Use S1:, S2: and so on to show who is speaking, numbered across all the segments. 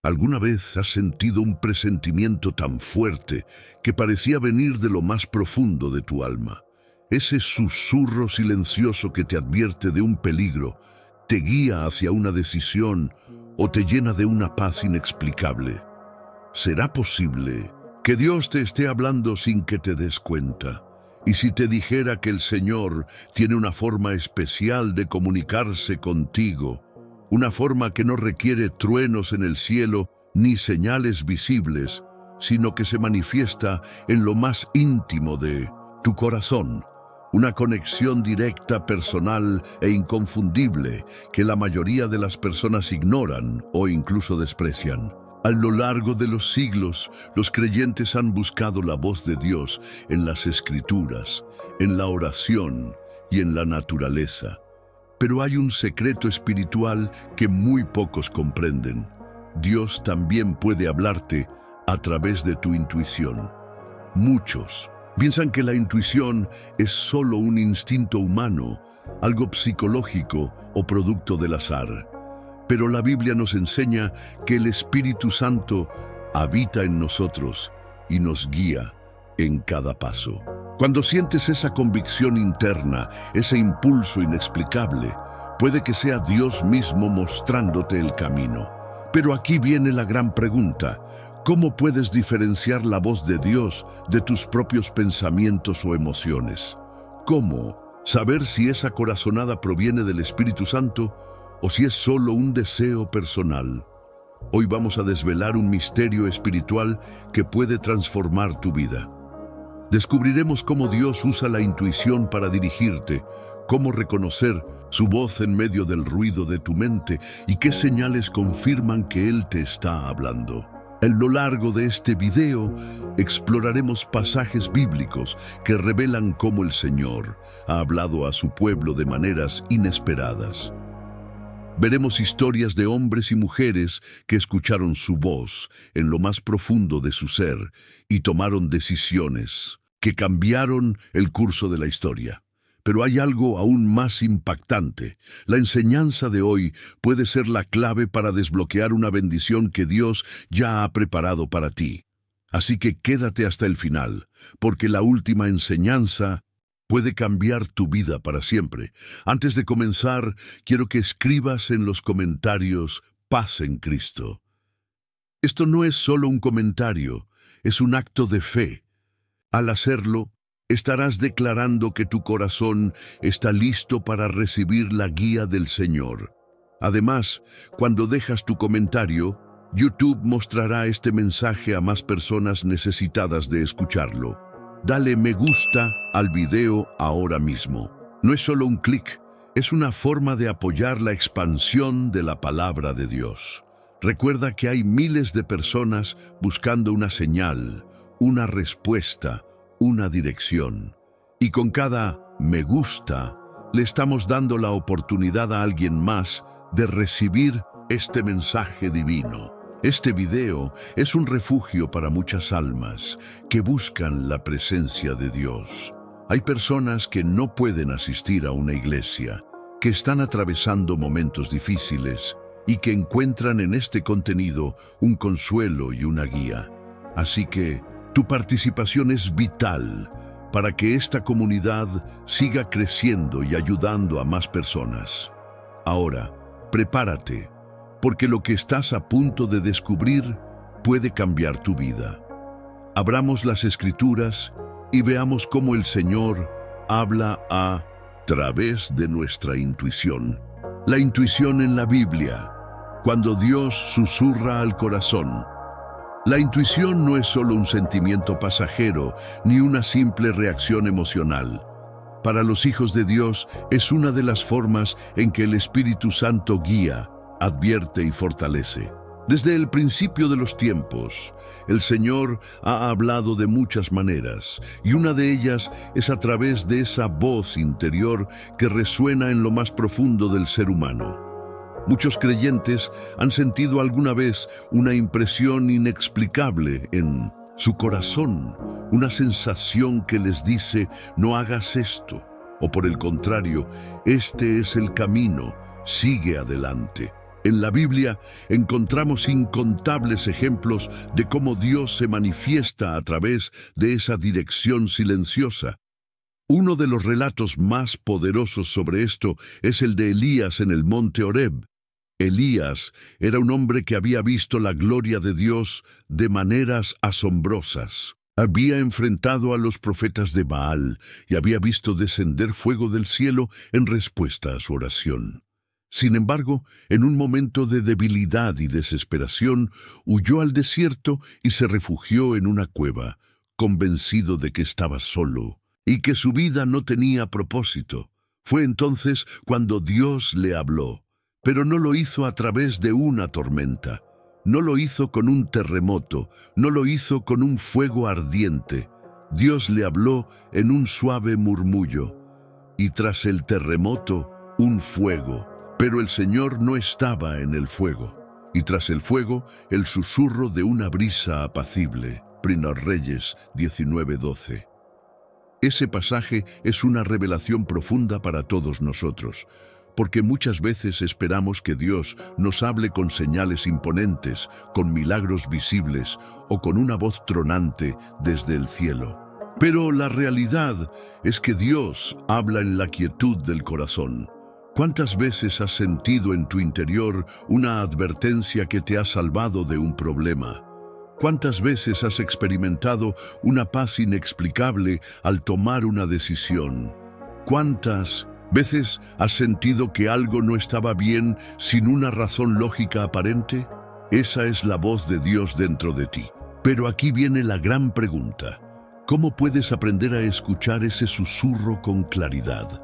S1: ¿Alguna vez has sentido un presentimiento tan fuerte que parecía venir de lo más profundo de tu alma? Ese susurro silencioso que te advierte de un peligro, te guía hacia una decisión o te llena de una paz inexplicable. ¿Será posible que Dios te esté hablando sin que te des cuenta? Y si te dijera que el Señor tiene una forma especial de comunicarse contigo, una forma que no requiere truenos en el cielo ni señales visibles, sino que se manifiesta en lo más íntimo de tu corazón, una conexión directa, personal e inconfundible que la mayoría de las personas ignoran o incluso desprecian? A lo largo de los siglos, los creyentes han buscado la voz de Dios en las Escrituras, en la oración y en la naturaleza. Pero hay un secreto espiritual que muy pocos comprenden. Dios también puede hablarte a través de tu intuición. Muchos piensan que la intuición es solo un instinto humano, algo psicológico o producto del azar. Pero la Biblia nos enseña que el Espíritu Santo habita en nosotros y nos guía en cada paso. Cuando sientes esa convicción interna, ese impulso inexplicable, puede que sea Dios mismo mostrándote el camino. Pero aquí viene la gran pregunta: ¿cómo puedes diferenciar la voz de Dios de tus propios pensamientos o emociones? ¿Cómo saber si esa corazonada proviene del Espíritu Santo o si es solo un deseo personal? Hoy vamos a desvelar un misterio espiritual que puede transformar tu vida. Descubriremos cómo Dios usa la intuición para dirigirte, cómo reconocer su voz en medio del ruido de tu mente y qué señales confirman que Él te está hablando. A lo largo de este video exploraremos pasajes bíblicos que revelan cómo el Señor ha hablado a su pueblo de maneras inesperadas. Veremos historias de hombres y mujeres que escucharon su voz en lo más profundo de su ser y tomaron decisiones que cambiaron el curso de la historia. Pero hay algo aún más impactante. La enseñanza de hoy puede ser la clave para desbloquear una bendición que Dios ya ha preparado para ti. Así que quédate hasta el final, porque la última enseñanza puede cambiar tu vida para siempre. Antes de comenzar, quiero que escribas en los comentarios "Paz en Cristo". Esto no es solo un comentario, es un acto de fe. Al hacerlo, estarás declarando que tu corazón está listo para recibir la guía del Señor. Además, cuando dejas tu comentario, YouTube mostrará este mensaje a más personas necesitadas de escucharlo. Dale me gusta al video ahora mismo. No es solo un clic, es una forma de apoyar la expansión de la palabra de Dios. Recuerda que hay miles de personas buscando una señal, una respuesta, una dirección. Y con cada me gusta, le estamos dando la oportunidad a alguien más de recibir este mensaje divino. Este video es un refugio para muchas almas que buscan la presencia de Dios. Hay personas que no pueden asistir a una iglesia, que están atravesando momentos difíciles y que encuentran en este contenido un consuelo y una guía. Así que tu participación es vital para que esta comunidad siga creciendo y ayudando a más personas. Ahora, prepárate, porque lo que estás a punto de descubrir puede cambiar tu vida. Abramos las Escrituras y veamos cómo el Señor habla a través de nuestra intuición. La intuición en la Biblia, cuando Dios susurra al corazón. La intuición no es solo un sentimiento pasajero ni una simple reacción emocional. Para los hijos de Dios es una de las formas en que el Espíritu Santo guía, advierte y fortalece. Desde el principio de los tiempos, el Señor ha hablado de muchas maneras, y una de ellas es a través de esa voz interior que resuena en lo más profundo del ser humano. Muchos creyentes han sentido alguna vez una impresión inexplicable en su corazón, una sensación que les dice "no hagas esto", o por el contrario, "este es el camino, sigue adelante". En la Biblia encontramos incontables ejemplos de cómo Dios se manifiesta a través de esa dirección silenciosa. Uno de los relatos más poderosos sobre esto es el de Elías en el monte Horeb. Elías era un hombre que había visto la gloria de Dios de maneras asombrosas. Había enfrentado a los profetas de Baal y había visto descender fuego del cielo en respuesta a su oración. Sin embargo, en un momento de debilidad y desesperación, huyó al desierto y se refugió en una cueva, convencido de que estaba solo y que su vida no tenía propósito. Fue entonces cuando Dios le habló. Pero no lo hizo a través de una tormenta, no lo hizo con un terremoto, no lo hizo con un fuego ardiente. Dios le habló en un suave murmullo, y tras el terremoto, un fuego. Pero el Señor no estaba en el fuego, y tras el fuego, el susurro de una brisa apacible. Primera Reyes 19:12. Ese pasaje es una revelación profunda para todos nosotros, porque muchas veces esperamos que Dios nos hable con señales imponentes, con milagros visibles o con una voz tronante desde el cielo. Pero la realidad es que Dios habla en la quietud del corazón. ¿Cuántas veces has sentido en tu interior una advertencia que te ha salvado de un problema? ¿Cuántas veces has experimentado una paz inexplicable al tomar una decisión? ¿Cuántas veces has sentido que algo no estaba bien sin una razón lógica aparente? Esa es la voz de Dios dentro de ti. Pero aquí viene la gran pregunta. ¿Cómo puedes aprender a escuchar ese susurro con claridad?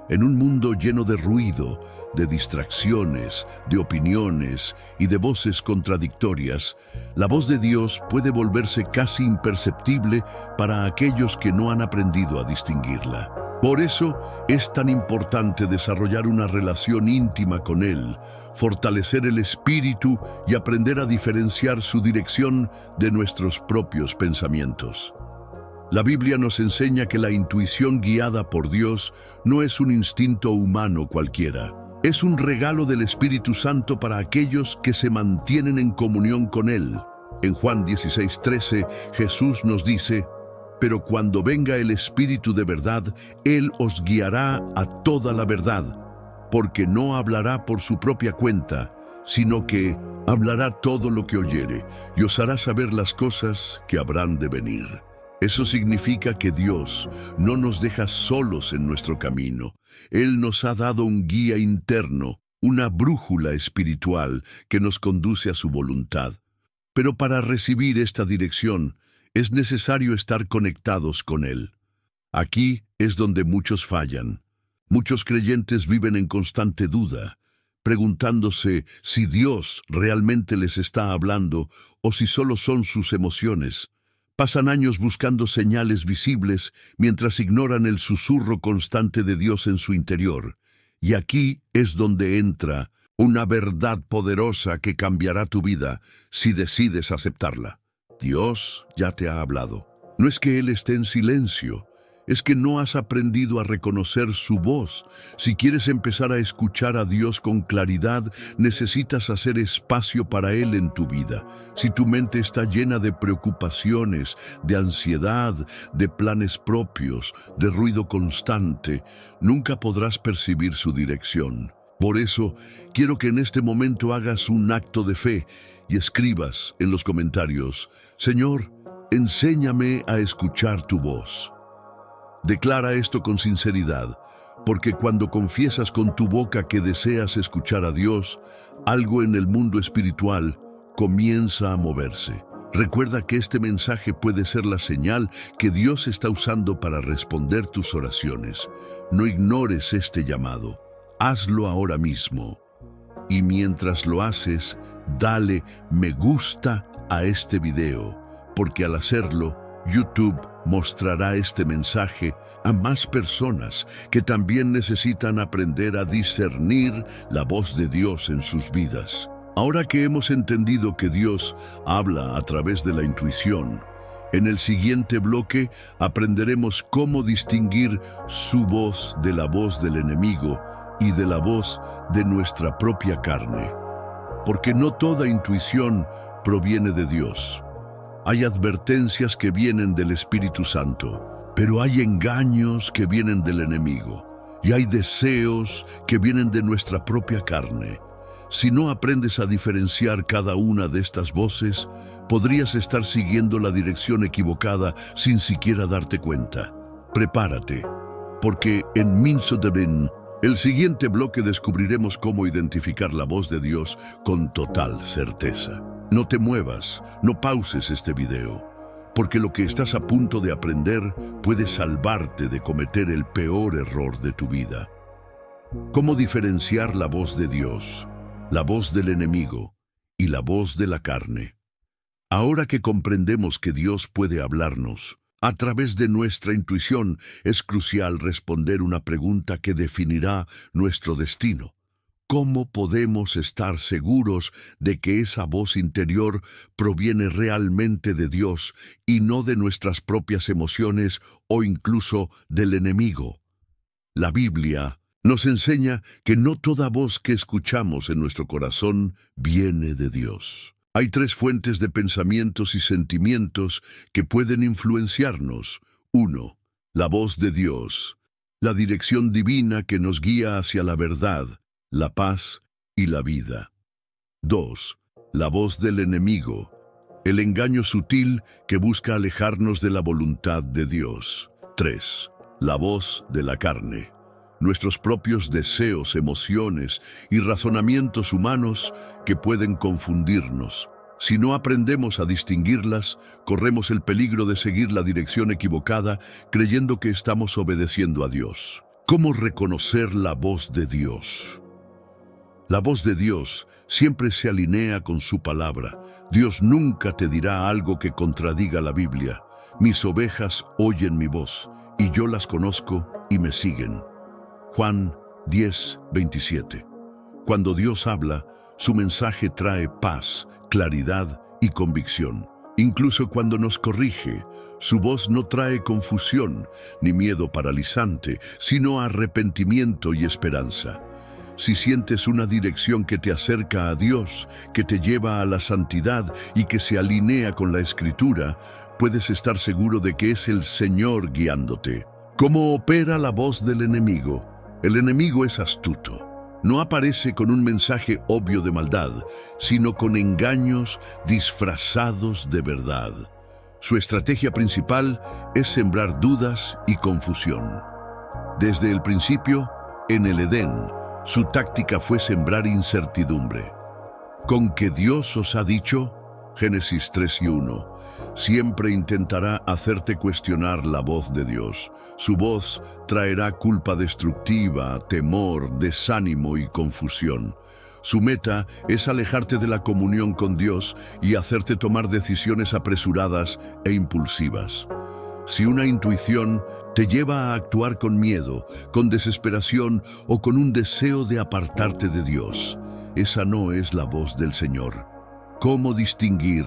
S1: En un mundo lleno de ruido, de distracciones, de opiniones y de voces contradictorias, la voz de Dios puede volverse casi imperceptible para aquellos que no han aprendido a distinguirla. Por eso es tan importante desarrollar una relación íntima con Él, fortalecer el espíritu y aprender a diferenciar su dirección de nuestros propios pensamientos. La Biblia nos enseña que la intuición guiada por Dios no es un instinto humano cualquiera. Es un regalo del Espíritu Santo para aquellos que se mantienen en comunión con Él. En Juan 16:13, Jesús nos dice: «Pero cuando venga el Espíritu de verdad, Él os guiará a toda la verdad, porque no hablará por su propia cuenta, sino que hablará todo lo que oyere, y os hará saber las cosas que habrán de venir». Eso significa que Dios no nos deja solos en nuestro camino. Él nos ha dado un guía interno, una brújula espiritual que nos conduce a su voluntad. Pero para recibir esta dirección, es necesario estar conectados con Él. Aquí es donde muchos fallan. Muchos creyentes viven en constante duda, preguntándose si Dios realmente les está hablando o si solo son sus emociones. Pasan años buscando señales visibles mientras ignoran el susurro constante de Dios en su interior. Y aquí es donde entra una verdad poderosa que cambiará tu vida si decides aceptarla. Dios ya te ha hablado. No es que Él esté en silencio, es que no has aprendido a reconocer su voz. Si quieres empezar a escuchar a Dios con claridad, necesitas hacer espacio para Él en tu vida. Si tu mente está llena de preocupaciones, de ansiedad, de planes propios, de ruido constante, nunca podrás percibir su dirección. Por eso, quiero que en este momento hagas un acto de fe y escribas en los comentarios: «Señor, enséñame a escuchar tu voz». Declara esto con sinceridad, porque cuando confiesas con tu boca que deseas escuchar a Dios, algo en el mundo espiritual comienza a moverse. Recuerda que este mensaje puede ser la señal que Dios está usando para responder tus oraciones. No ignores este llamado. Hazlo ahora mismo. Y mientras lo haces, dale me gusta a este video, porque al hacerlo, YouTube mostrará este mensaje a más personas que también necesitan aprender a discernir la voz de Dios en sus vidas. Ahora que hemos entendido que Dios habla a través de la intuición, en el siguiente bloque aprenderemos cómo distinguir su voz de la voz del enemigo y de la voz de nuestra propia carne. porque no toda intuición proviene de Dios. Hay advertencias que vienen del Espíritu Santo, pero hay engaños que vienen del enemigo, y hay deseos que vienen de nuestra propia carne. Si no aprendes a diferenciar cada una de estas voces, podrías estar siguiendo la dirección equivocada sin siquiera darte cuenta. Prepárate, porque en Minsoderin, el siguiente bloque, descubriremos cómo identificar la voz de Dios con total certeza. No te muevas, no pauses este video, porque lo que estás a punto de aprender puede salvarte de cometer el peor error de tu vida. ¿Cómo diferenciar la voz de Dios, la voz del enemigo y la voz de la carne? Ahora que comprendemos que Dios puede hablarnos a través de nuestra intuición, es crucial responder una pregunta que definirá nuestro destino. ¿Cómo podemos estar seguros de que esa voz interior proviene realmente de Dios y no de nuestras propias emociones o incluso del enemigo? La Biblia nos enseña que no toda voz que escuchamos en nuestro corazón viene de Dios. Hay 3 fuentes de pensamientos y sentimientos que pueden influenciarnos. 1. La voz de Dios, la dirección divina que nos guía hacia la verdad, la paz y la vida. 2. La voz del enemigo, el engaño sutil que busca alejarnos de la voluntad de Dios. 3. La voz de la carne, nuestros propios deseos, emociones y razonamientos humanos que pueden confundirnos. Si no aprendemos a distinguirlas, corremos el peligro de seguir la dirección equivocada creyendo que estamos obedeciendo a Dios. ¿Cómo reconocer la voz de Dios? La voz de Dios siempre se alinea con su palabra. Dios nunca te dirá algo que contradiga la Biblia. Mis ovejas oyen mi voz, y yo las conozco y me siguen. Juan 10:27. Cuando Dios habla, su mensaje trae paz, claridad y convicción. Incluso cuando nos corrige, su voz no trae confusión ni miedo paralizante, sino arrepentimiento y esperanza. Si sientes una dirección que te acerca a Dios, que te lleva a la santidad y que se alinea con la Escritura, puedes estar seguro de que es el Señor guiándote. ¿Cómo opera la voz del enemigo? El enemigo es astuto. No aparece con un mensaje obvio de maldad, sino con engaños disfrazados de verdad. Su estrategia principal es sembrar dudas y confusión. Desde el principio, en el Edén, su táctica fue sembrar incertidumbre. ¿Con que Dios os ha dicho? Génesis 3:1. Siempre intentará hacerte cuestionar la voz de Dios. Su voz traerá culpa destructiva, temor, desánimo y confusión. Su meta es alejarte de la comunión con Dios y hacerte tomar decisiones apresuradas e impulsivas. Si una intuición te lleva a actuar con miedo, con desesperación o con un deseo de apartarte de Dios, esa no es la voz del Señor. ¿Cómo distinguir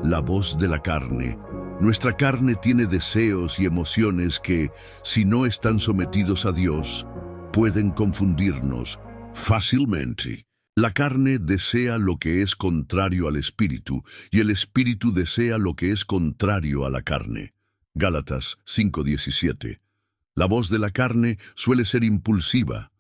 S1: la voz de la carne? Nuestra carne tiene deseos y emociones que, si no están sometidos a Dios, pueden confundirnos fácilmente. La carne desea lo que es contrario al espíritu, y el espíritu desea lo que es contrario a la carne. Gálatas 5:17. La voz de la carne suele ser impulsiva.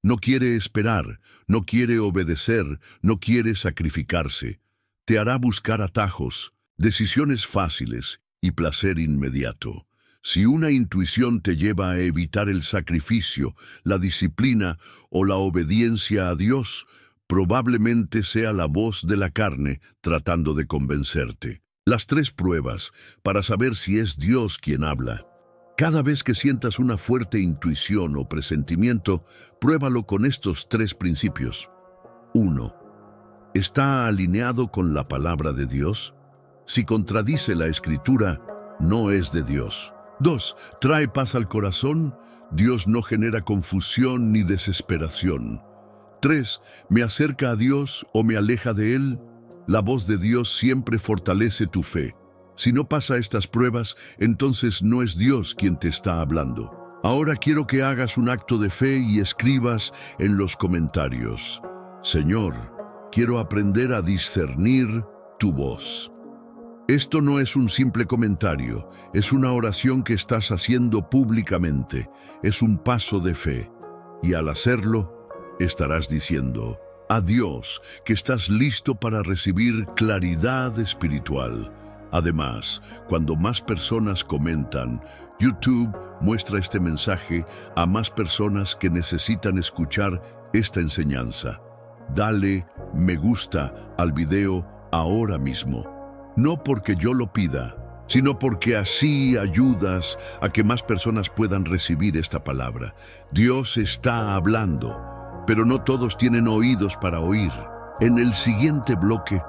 S1: No quiere esperar, no quiere obedecer, no quiere sacrificarse. Te hará buscar atajos, decisiones fáciles y placer inmediato. Si una intuición te lleva a evitar el sacrificio, la disciplina o la obediencia a Dios, probablemente sea la voz de la carne tratando de convencerte. Las 3 pruebas para saber si es Dios quien habla. Cada vez que sientas una fuerte intuición o presentimiento, pruébalo con estos 3 principios. 1. ¿Está alineado con la palabra de Dios? Si contradice la Escritura, no es de Dios. 2. ¿Trae paz al corazón? Dios no genera confusión ni desesperación. 3. ¿Me acerca a Dios o me aleja de Él? La voz de Dios siempre fortalece tu fe. Si no pasa estas pruebas, entonces no es Dios quien te está hablando. Ahora quiero que hagas un acto de fe y escribas en los comentarios: Señor, Quiero aprender a discernir tu voz. Esto no es un simple comentario, es una oración que estás haciendo públicamente, es un paso de fe. Y al hacerlo, estarás diciendo a Dios que estás listo para recibir claridad espiritual. Además, cuando más personas comentan, YouTube muestra este mensaje a más personas que necesitan escuchar esta enseñanza. Dale me gusta al video ahora mismo. No porque yo lo pida, sino porque así ayudas a que más personas puedan recibir esta palabra. Dios está hablando, pero no todos tienen oídos para oír. En el siguiente bloque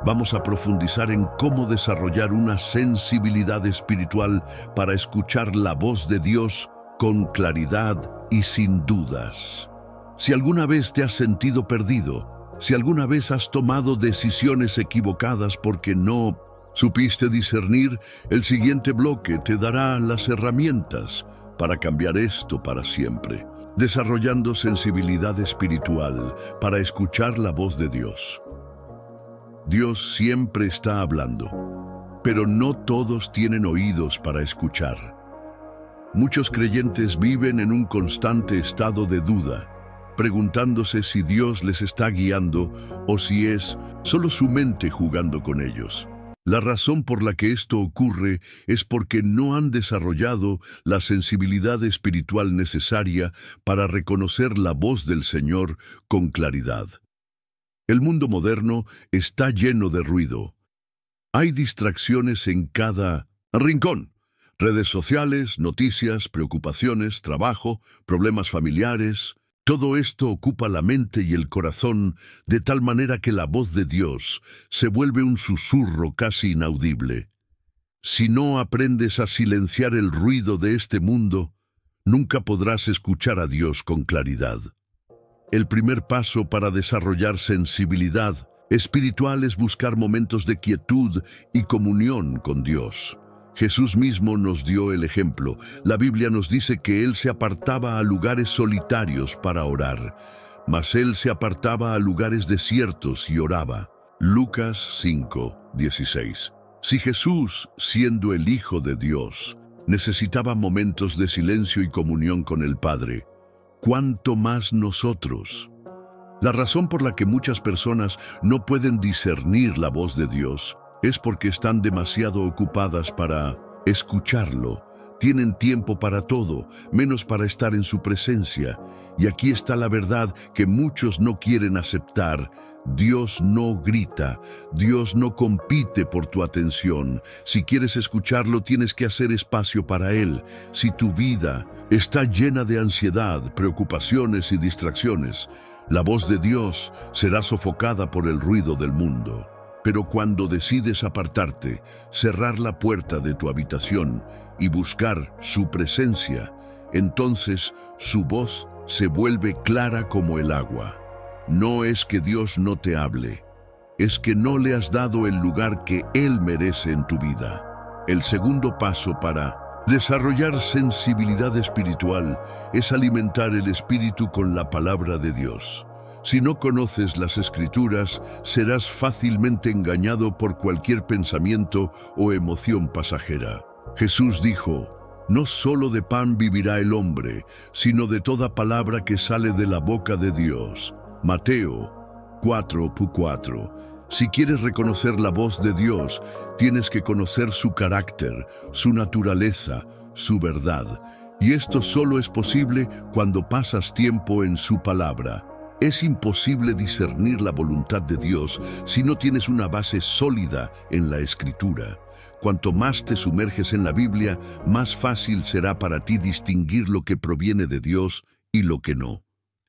S1: vamos a profundizar en cómo desarrollar una sensibilidad espiritual para escuchar la voz de Dios con claridad y sin dudas. Si alguna vez te has sentido perdido, si alguna vez has tomado decisiones equivocadas porque no supiste discernir, el siguiente bloque te dará las herramientas para cambiar esto para siempre, desarrollando sensibilidad espiritual para escuchar la voz de Dios. Dios siempre está hablando, pero no todos tienen oídos para escuchar. Muchos creyentes viven en un constante estado de duda, preguntándose si Dios les está guiando o si es solo su mente jugando con ellos. La razón por la que esto ocurre es porque no han desarrollado la sensibilidad espiritual necesaria para reconocer la voz del Señor con claridad. El mundo moderno está lleno de ruido. Hay distracciones en cada rincón. Redes sociales, noticias, preocupaciones, trabajo, problemas familiares. Todo esto ocupa la mente y el corazón de tal manera que la voz de Dios se vuelve un susurro casi inaudible. Si no aprendes a silenciar el ruido de este mundo, nunca podrás escuchar a Dios con claridad. El primer paso para desarrollar sensibilidad espiritual es buscar momentos de quietud y comunión con Dios. Jesús mismo nos dio el ejemplo. La Biblia nos dice que Él se apartaba a lugares solitarios para orar, mas Él se apartaba a lugares desiertos y oraba. Lucas 5:16. Si Jesús, siendo el Hijo de Dios, necesitaba momentos de silencio y comunión con el Padre, ¿cuánto más nosotros? La razón por la que muchas personas no pueden discernir la voz de Dios es porque están demasiado ocupadas para escucharlo. Tienen tiempo para todo, menos para estar en su presencia. Y aquí está la verdad que muchos no quieren aceptar. Dios no grita, Dios no compite por tu atención. Si quieres escucharlo, tienes que hacer espacio para Él. Si tu vida está llena de ansiedad, preocupaciones y distracciones, la voz de Dios será sofocada por el ruido del mundo. Pero cuando decides apartarte, cerrar la puerta de tu habitación y buscar su presencia, entonces su voz se vuelve clara como el agua. No es que Dios no te hable, es que no le has dado el lugar que Él merece en tu vida. El segundo paso para desarrollar sensibilidad espiritual es alimentar el espíritu con la palabra de Dios. Si no conoces las Escrituras, serás fácilmente engañado por cualquier pensamiento o emoción pasajera. Jesús dijo: no solo de pan vivirá el hombre, sino de toda palabra que sale de la boca de Dios. Mateo 4:4. Si quieres reconocer la voz de Dios, tienes que conocer su carácter, su naturaleza, su verdad. Y esto solo es posible cuando pasas tiempo en su palabra. Es imposible discernir la voluntad de Dios si no tienes una base sólida en la Escritura. Cuanto más te sumerges en la Biblia, más fácil será para ti distinguir lo que proviene de Dios y lo que no.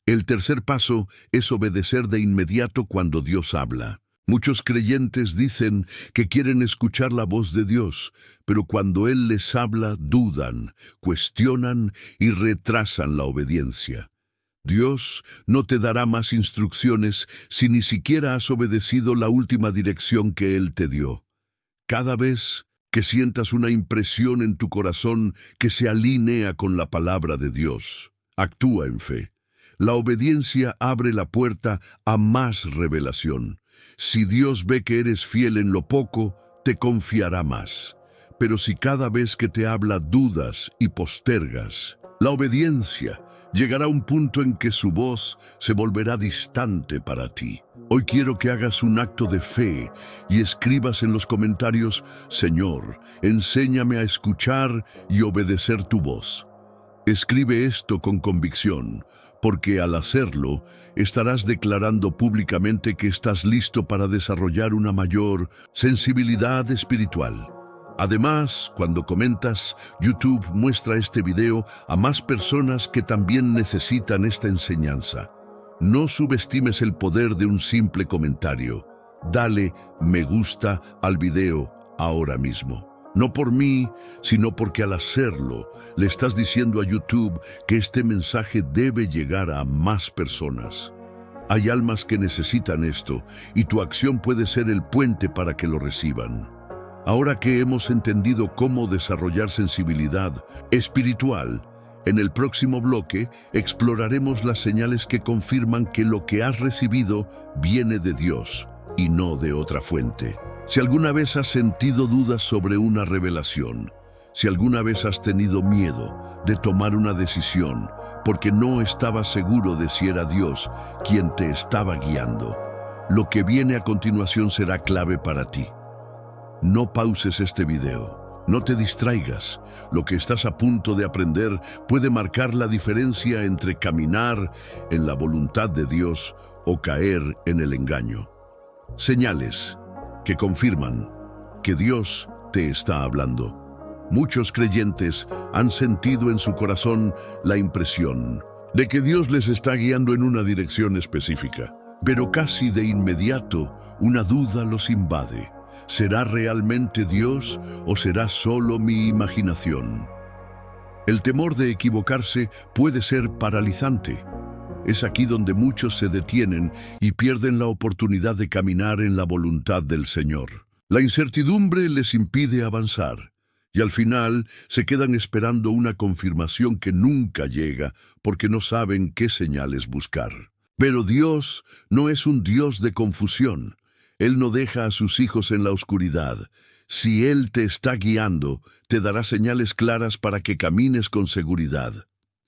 S1: El tercer paso es obedecer de inmediato cuando Dios habla. Muchos creyentes dicen que quieren escuchar la voz de Dios, pero cuando Él les habla, dudan, cuestionan y retrasan la obediencia. Dios no te dará más instrucciones si ni siquiera has obedecido la última dirección que Él te dio. Cada vez que sientas una impresión en tu corazón que se alinea con la palabra de Dios, actúa en fe. La obediencia abre la puerta a más revelación. Si Dios ve que eres fiel en lo poco, te confiará más. Pero si cada vez que te habla dudas y postergas, la obediencia llegará a un punto en que su voz se volverá distante para ti. Hoy quiero que hagas un acto de fe y escribas en los comentarios: Señor, enséñame a escuchar y obedecer tu voz. Escribe esto con convicción, porque al hacerlo, estarás declarando públicamente que estás listo para desarrollar una mayor sensibilidad espiritual. Además, cuando comentas, YouTube muestra este video a más personas que también necesitan esta enseñanza. No subestimes el poder de un simple comentario. Dale me gusta al video ahora mismo. No por mí, sino porque al hacerlo, le estás diciendo a YouTube que este mensaje debe llegar a más personas. Hay almas que necesitan esto, y tu acción puede ser el puente para que lo reciban. Ahora que hemos entendido cómo desarrollar sensibilidad espiritual, en el próximo bloque exploraremos las señales que confirman que lo que has recibido viene de Dios y no de otra fuente. Si alguna vez has sentido dudas sobre una revelación, si alguna vez has tenido miedo de tomar una decisión porque no estabas seguro de si era Dios quien te estaba guiando, lo que viene a continuación será clave para ti. No pauses este video. No te distraigas. Lo que estás a punto de aprender puede marcar la diferencia entre caminar en la voluntad de Dios o caer en el engaño. Señales que confirman que Dios te está hablando. Muchos creyentes han sentido en su corazón la impresión de que Dios les está guiando en una dirección específica, pero casi de inmediato una duda los invade. ¿Será realmente Dios o será solo mi imaginación? El temor de equivocarse puede ser paralizante. Es aquí donde muchos se detienen y pierden la oportunidad de caminar en la voluntad del Señor. La incertidumbre les impide avanzar y al final se quedan esperando una confirmación que nunca llega porque no saben qué señales buscar. Pero Dios no es un Dios de confusión. Él no deja a sus hijos en la oscuridad. Si Él te está guiando, te dará señales claras para que camines con seguridad.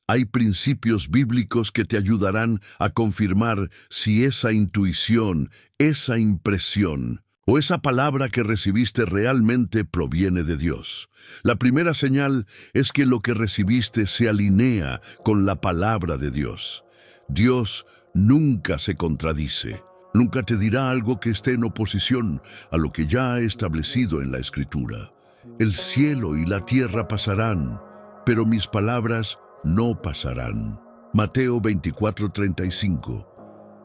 S1: Hay principios bíblicos que te ayudarán a confirmar si esa intuición, esa impresión o esa palabra que recibiste realmente proviene de Dios. La primera señal es que lo que recibiste se alinea con la palabra de Dios. Dios nunca se contradice. Nunca te dirá algo que esté en oposición a lo que ya ha establecido en la Escritura. El cielo y la tierra pasarán, pero mis palabras no pasarán. Mateo 24:35.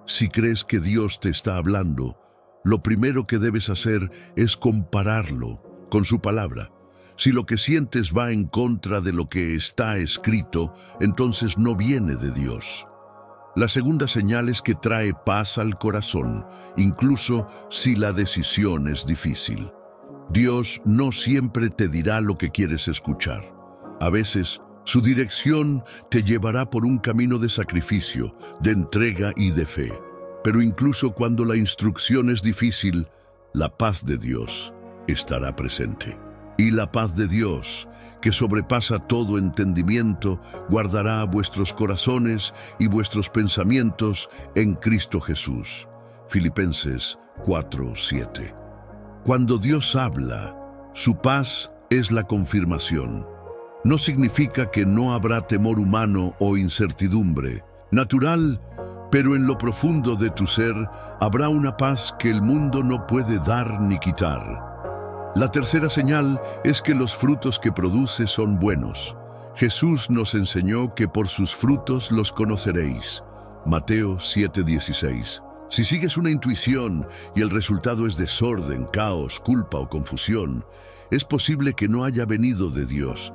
S1: Si crees que Dios te está hablando, lo primero que debes hacer es compararlo con su palabra. Si lo que sientes va en contra de lo que está escrito, entonces no viene de Dios. La segunda señal es que trae paz al corazón, incluso si la decisión es difícil. Dios no siempre te dirá lo que quieres escuchar. A veces, su dirección te llevará por un camino de sacrificio, de entrega y de fe. Pero incluso cuando la instrucción es difícil, la paz de Dios estará presente. Y la paz de Dios, que sobrepasa todo entendimiento, guardará vuestros corazones y vuestros pensamientos en Cristo Jesús. Filipenses 4:7. Cuando Dios habla, su paz es la confirmación. No significa que no habrá temor humano o incertidumbre. Natural, pero en lo profundo de tu ser habrá una paz que el mundo no puede dar ni quitar. La tercera señal es que los frutos que produce son buenos. Jesús nos enseñó que por sus frutos los conoceréis. Mateo 7:16. Si sigues una intuición y el resultado es desorden, caos, culpa o confusión, es posible que no haya venido de Dios.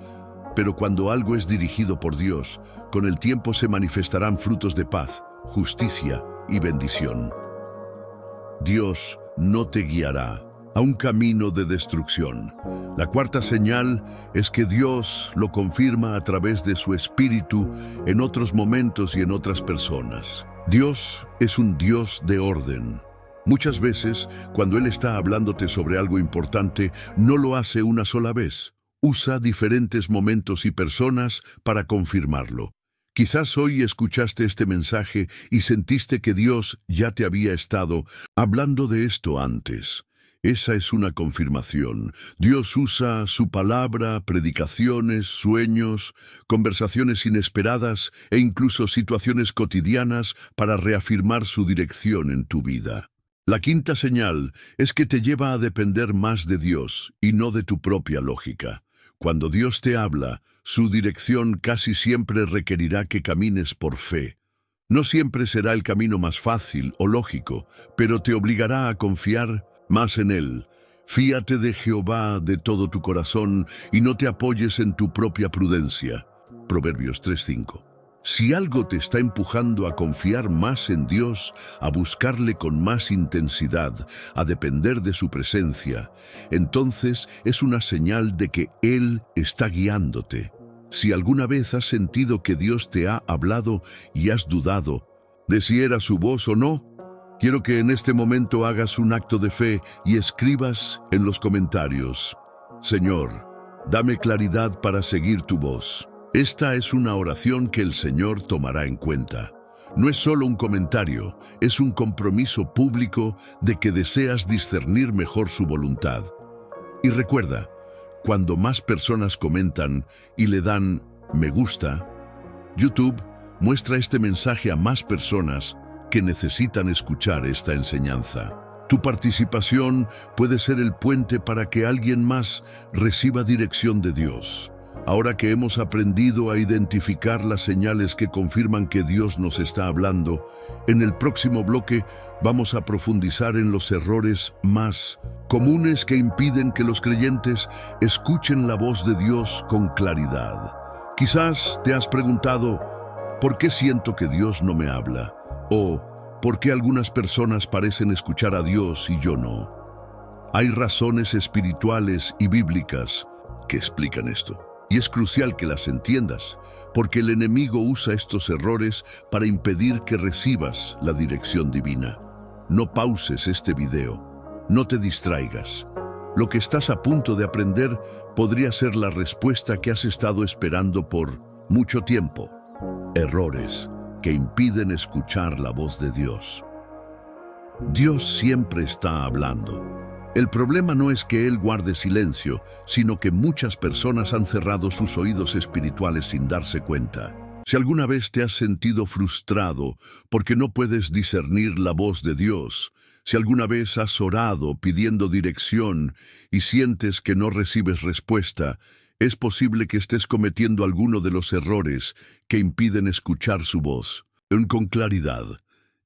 S1: Pero cuando algo es dirigido por Dios, con el tiempo se manifestarán frutos de paz, justicia y bendición. Dios no te guiará a un camino de destrucción. La cuarta señal es que Dios lo confirma a través de su Espíritu en otros momentos y en otras personas. Dios es un Dios de orden. Muchas veces, cuando Él está hablándote sobre algo importante, no lo hace una sola vez. Usa diferentes momentos y personas para confirmarlo. Quizás hoy escuchaste este mensaje y sentiste que Dios ya te había estado hablando de esto antes. Esa es una confirmación. Dios usa su palabra, predicaciones, sueños, conversaciones inesperadas e incluso situaciones cotidianas para reafirmar su dirección en tu vida. La quinta señal es que te lleva a depender más de Dios y no de tu propia lógica. Cuando Dios te habla, su dirección casi siempre requerirá que camines por fe. No siempre será el camino más fácil o lógico, pero te obligará a confiar más en Él. Fíate de Jehová de todo tu corazón y no te apoyes en tu propia prudencia. Proverbios 3:5. Si algo te está empujando a confiar más en Dios, a buscarle con más intensidad, a depender de su presencia, entonces es una señal de que Él está guiándote. Si alguna vez has sentido que Dios te ha hablado y has dudado de si era su voz o no, quiero que en este momento hagas un acto de fe y escribas en los comentarios: Señor, dame claridad para seguir tu voz. Esta es una oración que el Señor tomará en cuenta. No es solo un comentario, es un compromiso público de que deseas discernir mejor su voluntad. Y recuerda, cuando más personas comentan y le dan me gusta, YouTube muestra este mensaje a más personas que necesitan escuchar esta enseñanza. Tu participación puede ser el puente para que alguien más reciba dirección de Dios. Ahora que hemos aprendido a identificar las señales que confirman que Dios nos está hablando, en el próximo bloque vamos a profundizar en los errores más comunes que impiden que los creyentes escuchen la voz de Dios con claridad. Quizás te has preguntado, ¿por qué siento que Dios no me habla? O, ¿por qué algunas personas parecen escuchar a Dios y yo no? Hay razones espirituales y bíblicas que explican esto. Y es crucial que las entiendas, porque el enemigo usa estos errores para impedir que recibas la dirección divina. No pauses este video, no te distraigas. Lo que estás a punto de aprender podría ser la respuesta que has estado esperando por mucho tiempo. Errores que impiden escuchar la voz de Dios. Dios siempre está hablando. El problema no es que Él guarde silencio, sino que muchas personas han cerrado sus oídos espirituales sin darse cuenta. Si alguna vez te has sentido frustrado porque no puedes discernir la voz de Dios, si alguna vez has orado pidiendo dirección y sientes que no recibes respuesta, es posible que estés cometiendo alguno de los errores que impiden escuchar su voz. Con claridad.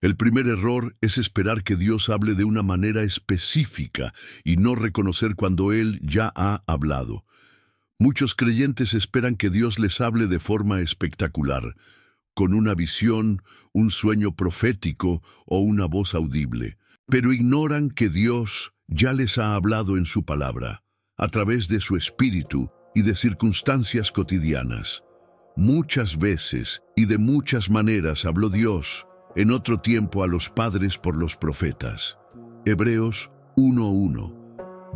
S1: El primer error es esperar que Dios hable de una manera específica y no reconocer cuando Él ya ha hablado. Muchos creyentes esperan que Dios les hable de forma espectacular, con una visión, un sueño profético o una voz audible, pero ignoran que Dios ya les ha hablado en su palabra, a través de su Espíritu y de circunstancias cotidianas. Muchas veces y de muchas maneras habló Dios en otro tiempo a los padres por los profetas. Hebreos 1:1.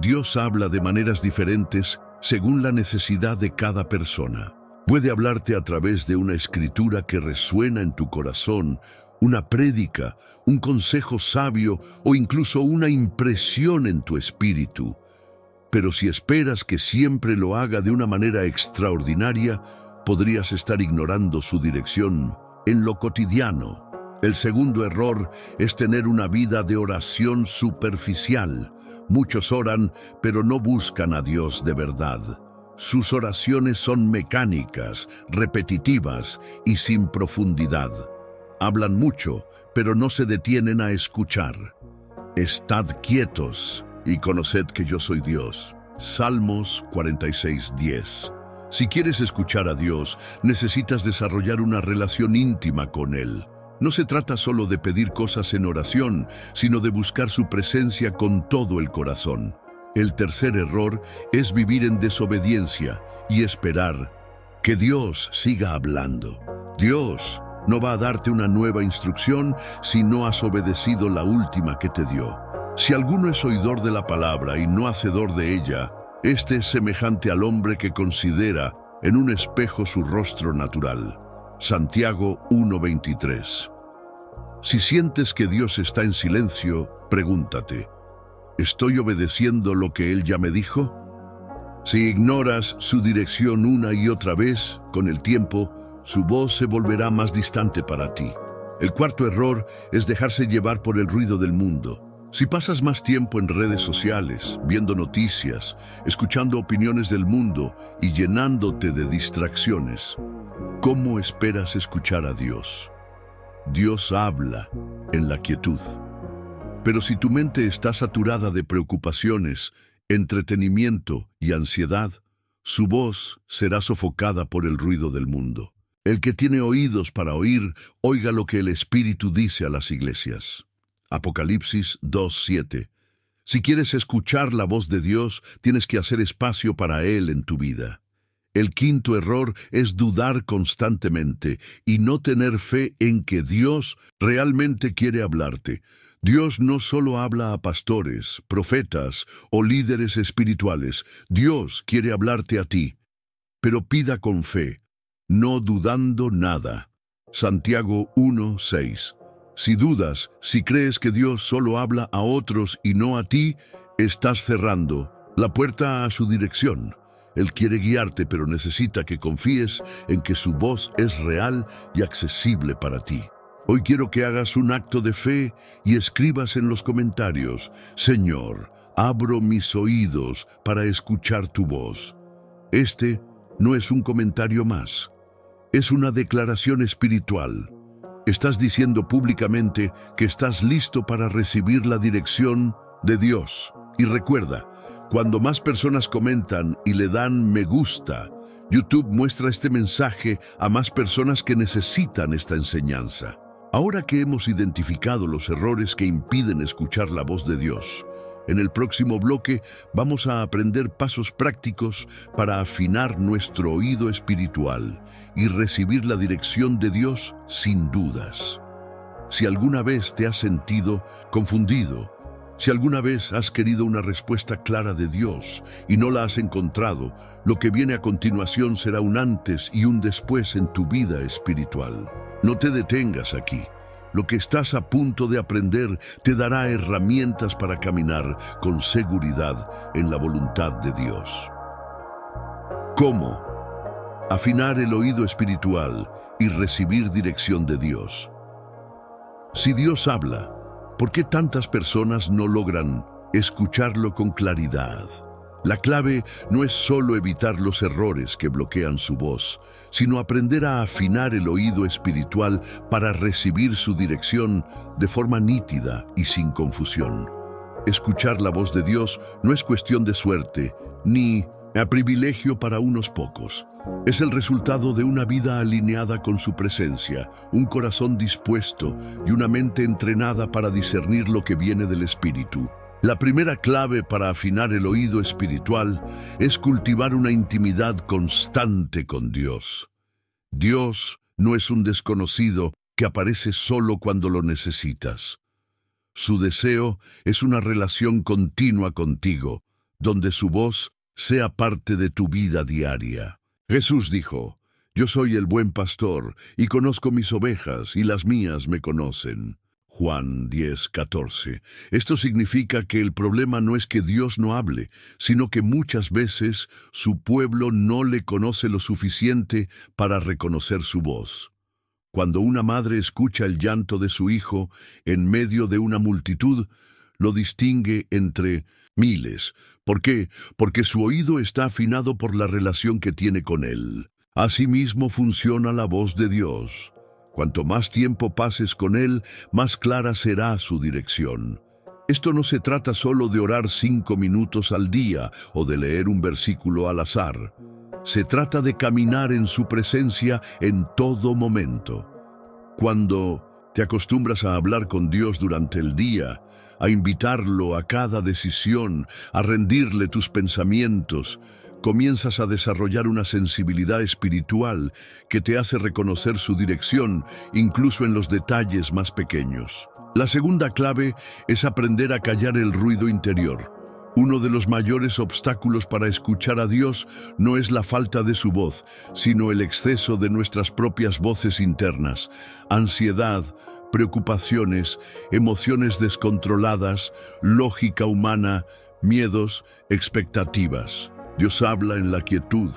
S1: Dios habla de maneras diferentes según la necesidad de cada persona. Puede hablarte a través de una escritura que resuena en tu corazón, una prédica, un consejo sabio o incluso una impresión en tu espíritu. Pero si esperas que siempre lo haga de una manera extraordinaria, podrías estar ignorando su dirección en lo cotidiano. El segundo error es tener una vida de oración superficial. Muchos oran, pero no buscan a Dios de verdad. Sus oraciones son mecánicas, repetitivas y sin profundidad. Hablan mucho, pero no se detienen a escuchar. Estad quietos y conoced que yo soy Dios. Salmos 46:10. Si quieres escuchar a Dios, necesitas desarrollar una relación íntima con Él. No se trata solo de pedir cosas en oración, sino de buscar su presencia con todo el corazón. El tercer error es vivir en desobediencia y esperar que Dios siga hablando. Dios no va a darte una nueva instrucción si no has obedecido la última que te dio. Si alguno es oidor de la palabra y no hacedor de ella, este es semejante al hombre que considera en un espejo su rostro natural. Santiago 1:23. Si sientes que Dios está en silencio, pregúntate, ¿estoy obedeciendo lo que Él ya me dijo? Si ignoras su dirección una y otra vez, con el tiempo, su voz se volverá más distante para ti. El cuarto error es dejarse llevar por el ruido del mundo. Si pasas más tiempo en redes sociales, viendo noticias, escuchando opiniones del mundo y llenándote de distracciones, ¿cómo esperas escuchar a Dios? Dios habla en la quietud. Pero si tu mente está saturada de preocupaciones, entretenimiento y ansiedad, su voz será sofocada por el ruido del mundo. El que tiene oídos para oír, oiga lo que el Espíritu dice a las iglesias. Apocalipsis 2:7. Si quieres escuchar la voz de Dios, tienes que hacer espacio para Él en tu vida. El quinto error es dudar constantemente y no tener fe en que Dios realmente quiere hablarte. Dios no solo habla a pastores, profetas o líderes espirituales. Dios quiere hablarte a ti, pero pida con fe, no dudando nada. Santiago 1:6. Si dudas, si crees que Dios solo habla a otros y no a ti, estás cerrando la puerta a su dirección. Él quiere guiarte, pero necesita que confíes en que su voz es real y accesible para ti. Hoy quiero que hagas un acto de fe y escribas en los comentarios: Señor, abro mis oídos para escuchar tu voz. Este no es un comentario más, es una declaración espiritual. Estás diciendo públicamente que estás listo para recibir la dirección de Dios. Y recuerda, cuando más personas comentan y le dan me gusta, YouTube muestra este mensaje a más personas que necesitan esta enseñanza. Ahora que hemos identificado los errores que impiden escuchar la voz de Dios, en el próximo bloque vamos a aprender pasos prácticos para afinar nuestro oído espiritual y recibir la dirección de Dios sin dudas. Si alguna vez te has sentido confundido, si alguna vez has querido una respuesta clara de Dios y no la has encontrado, lo que viene a continuación será un antes y un después en tu vida espiritual. No te detengas aquí. Lo que estás a punto de aprender te dará herramientas para caminar con seguridad en la voluntad de Dios. ¿Cómo? Afinar el oído espiritual y recibir dirección de Dios. Si Dios habla, ¿por qué tantas personas no logran escucharlo con claridad? La clave no es solo evitar los errores que bloquean su voz, sino aprender a afinar el oído espiritual para recibir su dirección de forma nítida y sin confusión. Escuchar la voz de Dios no es cuestión de suerte, ni a privilegio para unos pocos. Es el resultado de una vida alineada con su presencia, un corazón dispuesto y una mente entrenada para discernir lo que viene del Espíritu. La primera clave para afinar el oído espiritual es cultivar una intimidad constante con Dios. Dios no es un desconocido que aparece solo cuando lo necesitas. Su deseo es una relación continua contigo, donde su voz sea parte de tu vida diaria. Jesús dijo: Yo soy el buen pastor y conozco mis ovejas y las mías me conocen. Juan 10:14. Esto significa que el problema no es que Dios no hable, sino que muchas veces su pueblo no le conoce lo suficiente para reconocer su voz. Cuando una madre escucha el llanto de su hijo en medio de una multitud, lo distingue entre miles. ¿Por qué? Porque su oído está afinado por la relación que tiene con él. Asimismo funciona la voz de Dios. Cuanto más tiempo pases con Él, más clara será su dirección. Esto no se trata solo de orar 5 minutos al día o de leer un versículo al azar. Se trata de caminar en su presencia en todo momento. Cuando te acostumbras a hablar con Dios durante el día, a invitarlo a cada decisión, a rendirle tus pensamientos, comienzas a desarrollar una sensibilidad espiritual que te hace reconocer su dirección, incluso en los detalles más pequeños. La segunda clave es aprender a callar el ruido interior. Uno de los mayores obstáculos para escuchar a Dios no es la falta de su voz, sino el exceso de nuestras propias voces internas, ansiedad, preocupaciones, emociones descontroladas, lógica humana, miedos, expectativas. Dios habla en la quietud,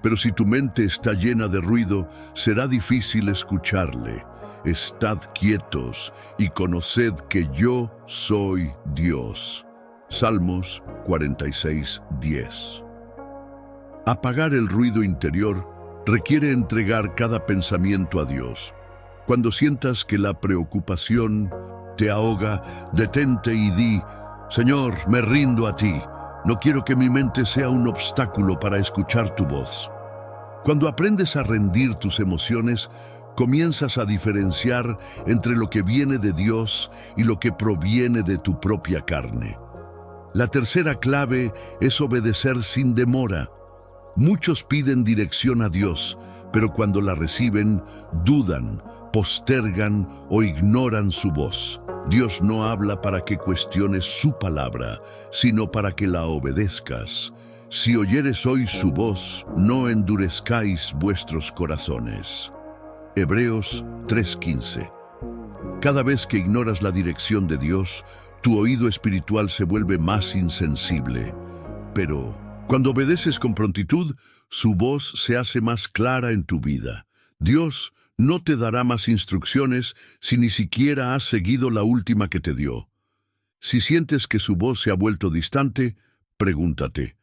S1: pero si tu mente está llena de ruido, será difícil escucharle. Estad quietos y conoced que yo soy Dios. Salmos 46:10. Apagar el ruido interior requiere entregar cada pensamiento a Dios. Cuando sientas que la preocupación te ahoga, detente y di: Señor, me rindo a ti. No quiero que mi mente sea un obstáculo para escuchar tu voz. Cuando aprendes a rendir tus emociones, comienzas a diferenciar entre lo que viene de Dios y lo que proviene de tu propia carne. La tercera clave es obedecer sin demora. Muchos piden dirección a Dios, pero cuando la reciben, dudan, postergan o ignoran su voz. Dios no habla para que cuestiones su palabra, sino para que la obedezcas. Si oyeres hoy su voz, no endurezcáis vuestros corazones. Hebreos 3:15. Cada vez que ignoras la dirección de Dios, tu oído espiritual se vuelve más insensible. Pero cuando obedeces con prontitud, su voz se hace más clara en tu vida. Dios no te dará más instrucciones si ni siquiera has seguido la última que te dio. Si sientes que su voz se ha vuelto distante, pregúntate: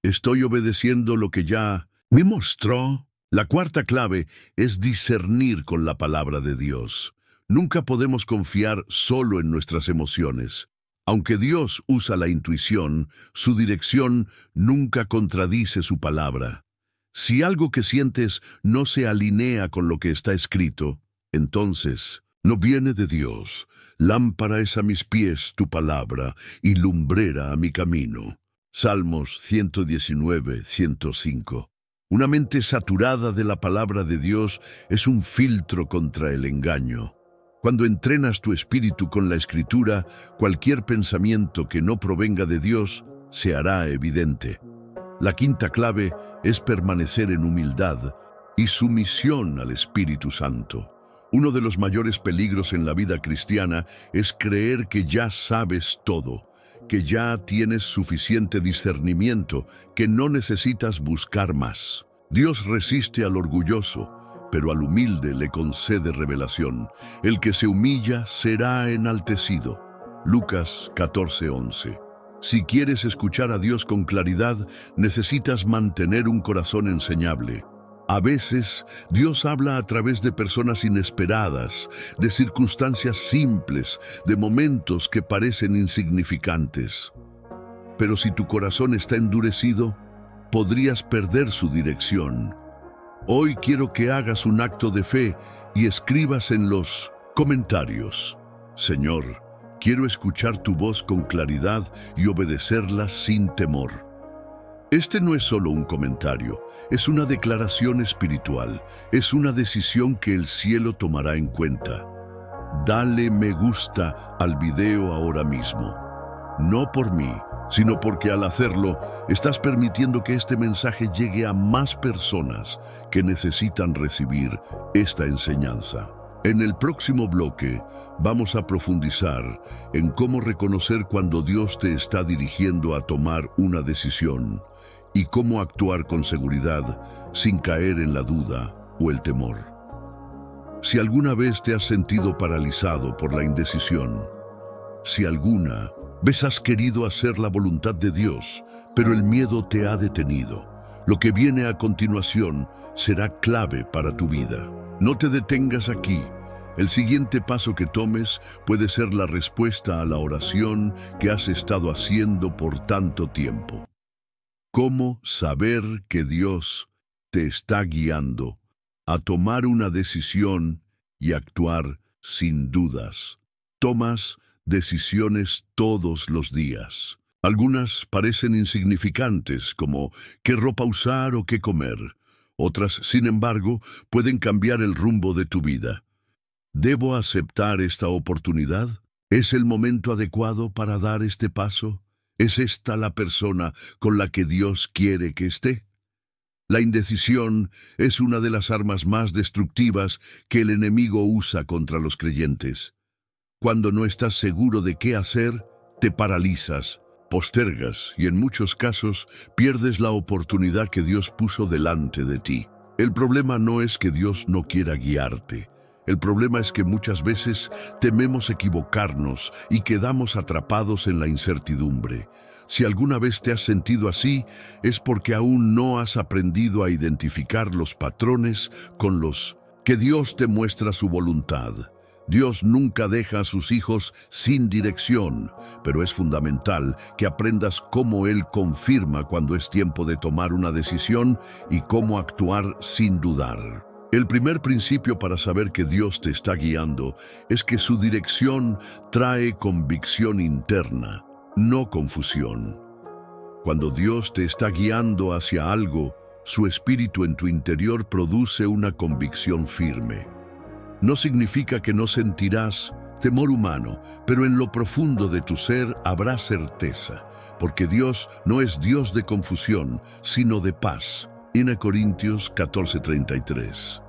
S1: ¿estoy obedeciendo lo que ya me mostró? La cuarta clave es discernir con la palabra de Dios. Nunca podemos confiar solo en nuestras emociones. Aunque Dios usa la intuición, su dirección nunca contradice su palabra. Si algo que sientes no se alinea con lo que está escrito, entonces no viene de Dios. Lámpara es a mis pies tu palabra y lumbrera a mi camino. Salmos 119:105. Una mente saturada de la palabra de Dios es un filtro contra el engaño. Cuando entrenas tu espíritu con la Escritura, cualquier pensamiento que no provenga de Dios se hará evidente. La quinta clave es permanecer en humildad y sumisión al Espíritu Santo. Uno de los mayores peligros en la vida cristiana es creer que ya sabes todo, que ya tienes suficiente discernimiento, que no necesitas buscar más. Dios resiste al orgulloso, pero al humilde le concede revelación. El que se humilla será enaltecido. Lucas 14:11. Si quieres escuchar a Dios con claridad, necesitas mantener un corazón enseñable. A veces, Dios habla a través de personas inesperadas, de circunstancias simples, de momentos que parecen insignificantes. Pero si tu corazón está endurecido, podrías perder su dirección. Hoy quiero que hagas un acto de fe y escribas en los comentarios: Señor, quiero escuchar tu voz con claridad y obedecerla sin temor. Este no es solo un comentario, es una declaración espiritual, es una decisión que el cielo tomará en cuenta. Dale me gusta al video ahora mismo. No por mí, sino porque al hacerlo, estás permitiendo que este mensaje llegue a más personas que necesitan recibir esta enseñanza. En el próximo bloque, vamos a profundizar en cómo reconocer cuando Dios te está dirigiendo a tomar una decisión y cómo actuar con seguridad sin caer en la duda o el temor. Si alguna vez te has sentido paralizado por la indecisión, si alguna vez has querido hacer la voluntad de Dios, pero el miedo te ha detenido, lo que viene a continuación será clave para tu vida. No te detengas aquí. El siguiente paso que tomes puede ser la respuesta a la oración que has estado haciendo por tanto tiempo. ¿Cómo saber que Dios te está guiando a tomar una decisión y actuar sin dudas? Tomás decisiones todos los días. Algunas parecen insignificantes, como qué ropa usar o qué comer. Otras, sin embargo, pueden cambiar el rumbo de tu vida. ¿Debo aceptar esta oportunidad? ¿Es el momento adecuado para dar este paso? ¿Es esta la persona con la que Dios quiere que esté? La indecisión es una de las armas más destructivas que el enemigo usa contra los creyentes. Cuando no estás seguro de qué hacer, te paralizas, postergas y en muchos casos pierdes la oportunidad que Dios puso delante de ti. El problema no es que Dios no quiera guiarte. El problema es que muchas veces tememos equivocarnos y quedamos atrapados en la incertidumbre. Si alguna vez te has sentido así, es porque aún no has aprendido a identificar los patrones con los que Dios te muestra su voluntad. Dios nunca deja a sus hijos sin dirección, pero es fundamental que aprendas cómo Él confirma cuando es tiempo de tomar una decisión y cómo actuar sin dudar. El primer principio para saber que Dios te está guiando es que su dirección trae convicción interna, no confusión. Cuando Dios te está guiando hacia algo, su espíritu en tu interior produce una convicción firme. No significa que no sentirás temor humano, pero en lo profundo de tu ser habrá certeza, porque Dios no es Dios de confusión, sino de paz. 1 Corintios 14:33.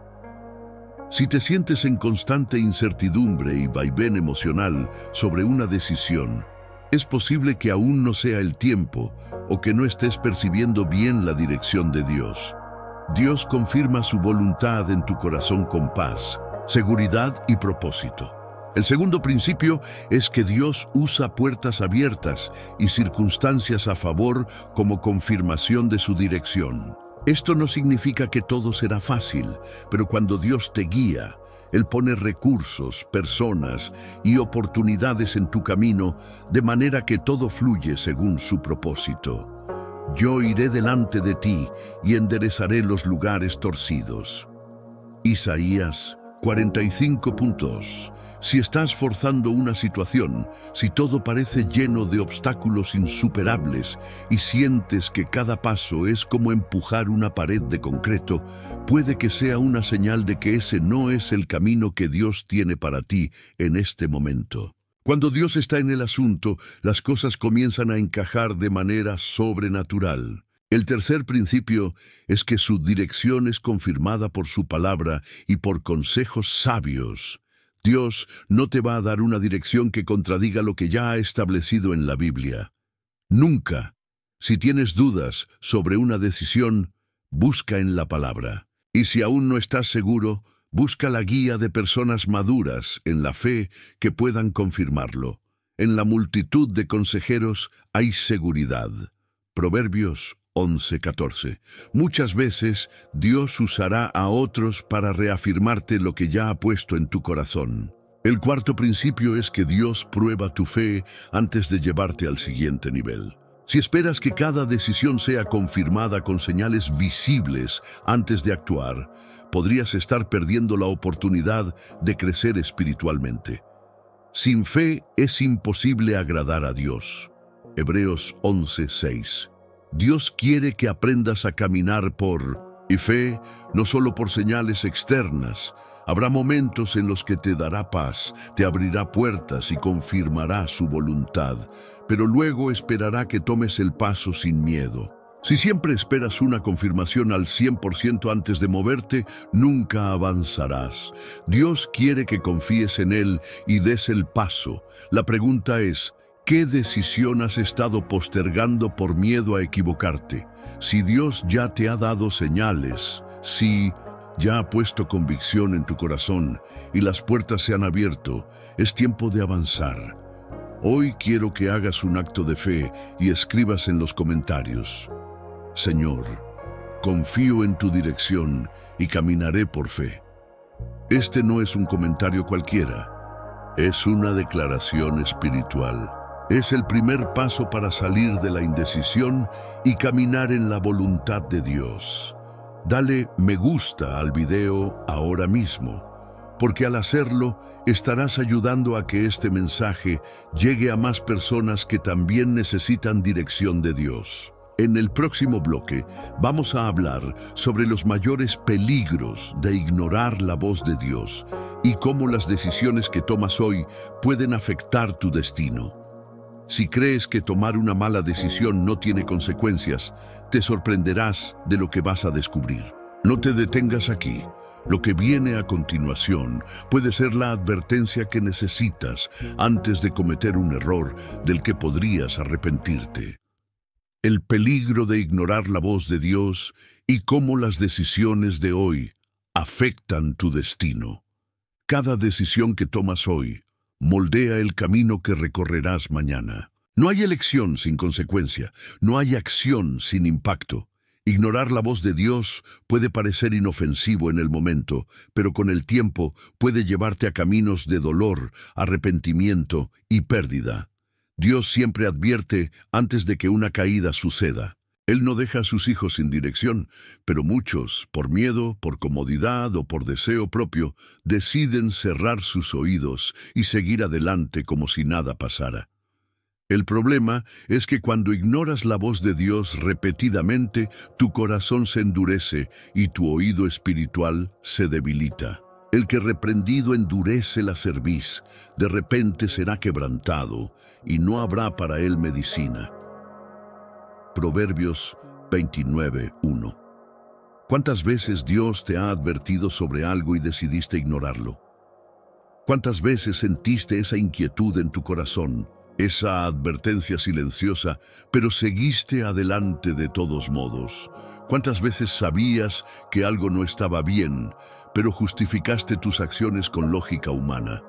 S1: Si te sientes en constante incertidumbre y vaivén emocional sobre una decisión, es posible que aún no sea el tiempo o que no estés percibiendo bien la dirección de Dios. Dios confirma su voluntad en tu corazón con paz, seguridad y propósito. El segundo principio es que Dios usa puertas abiertas y circunstancias a favor como confirmación de su dirección. Esto no significa que todo será fácil, pero cuando Dios te guía, Él pone recursos, personas y oportunidades en tu camino, de manera que todo fluye según su propósito. Yo iré delante de ti y enderezaré los lugares torcidos. Isaías 45:2. Si estás forzando una situación, si todo parece lleno de obstáculos insuperables y sientes que cada paso es como empujar una pared de concreto, puede que sea una señal de que ese no es el camino que Dios tiene para ti en este momento. Cuando Dios está en el asunto, las cosas comienzan a encajar de manera sobrenatural. El tercer principio es que su dirección es confirmada por su palabra y por consejos sabios. Dios no te va a dar una dirección que contradiga lo que ya ha establecido en la Biblia. Nunca. Si tienes dudas sobre una decisión, busca en la palabra. Y si aún no estás seguro, busca la guía de personas maduras en la fe que puedan confirmarlo. En la multitud de consejeros hay seguridad. Proverbios 11:14. Muchas veces Dios usará a otros para reafirmarte lo que ya ha puesto en tu corazón. El cuarto principio es que Dios prueba tu fe antes de llevarte al siguiente nivel. Si esperas que cada decisión sea confirmada con señales visibles antes de actuar, podrías estar perdiendo la oportunidad de crecer espiritualmente. Sin fe es imposible agradar a Dios. Hebreos 11:6. Dios quiere que aprendas a caminar por fe, no solo por señales externas. Habrá momentos en los que te dará paz, te abrirá puertas y confirmará su voluntad, pero luego esperará que tomes el paso sin miedo. Si siempre esperas una confirmación al 100% antes de moverte, nunca avanzarás. Dios quiere que confíes en Él y des el paso. La pregunta es, ¿qué decisión has estado postergando por miedo a equivocarte? Si Dios ya te ha dado señales, si ya ha puesto convicción en tu corazón y las puertas se han abierto, es tiempo de avanzar. Hoy quiero que hagas un acto de fe y escribas en los comentarios: Señor, confío en tu dirección y caminaré por fe. Este no es un comentario cualquiera, es una declaración espiritual. Es el primer paso para salir de la indecisión y caminar en la voluntad de Dios. Dale me gusta al video ahora mismo. porque al hacerlo estarás ayudando a que este mensaje llegue a más personas que también necesitan dirección de Dios. En el próximo bloque vamos a hablar sobre los mayores peligros de ignorar la voz de Dios y cómo las decisiones que tomas hoy pueden afectar tu destino. Si crees que tomar una mala decisión no tiene consecuencias, te sorprenderás de lo que vas a descubrir. No te detengas aquí. Lo que viene a continuación puede ser la advertencia que necesitas antes de cometer un error del que podrías arrepentirte. El peligro de ignorar la voz de Dios y cómo las decisiones de hoy afectan tu destino. Cada decisión que tomas hoy moldea el camino que recorrerás mañana. No hay elección sin consecuencia, no hay acción sin impacto. Ignorar la voz de Dios puede parecer inofensivo en el momento, pero con el tiempo puede llevarte a caminos de dolor, arrepentimiento y pérdida. Dios siempre advierte antes de que una caída suceda. Él no deja a sus hijos sin dirección, pero muchos, por miedo, por comodidad o por deseo propio, deciden cerrar sus oídos y seguir adelante como si nada pasara. El problema es que cuando ignoras la voz de Dios repetidamente, tu corazón se endurece y tu oído espiritual se debilita. El que reprendido endurece la cerviz, de repente será quebrantado, y no habrá para él medicina. Proverbios 29:1. ¿Cuántas veces Dios te ha advertido sobre algo y decidiste ignorarlo? ¿Cuántas veces sentiste esa inquietud en tu corazón, esa advertencia silenciosa, pero seguiste adelante de todos modos? ¿Cuántas veces sabías que algo no estaba bien, pero justificaste tus acciones con lógica humana?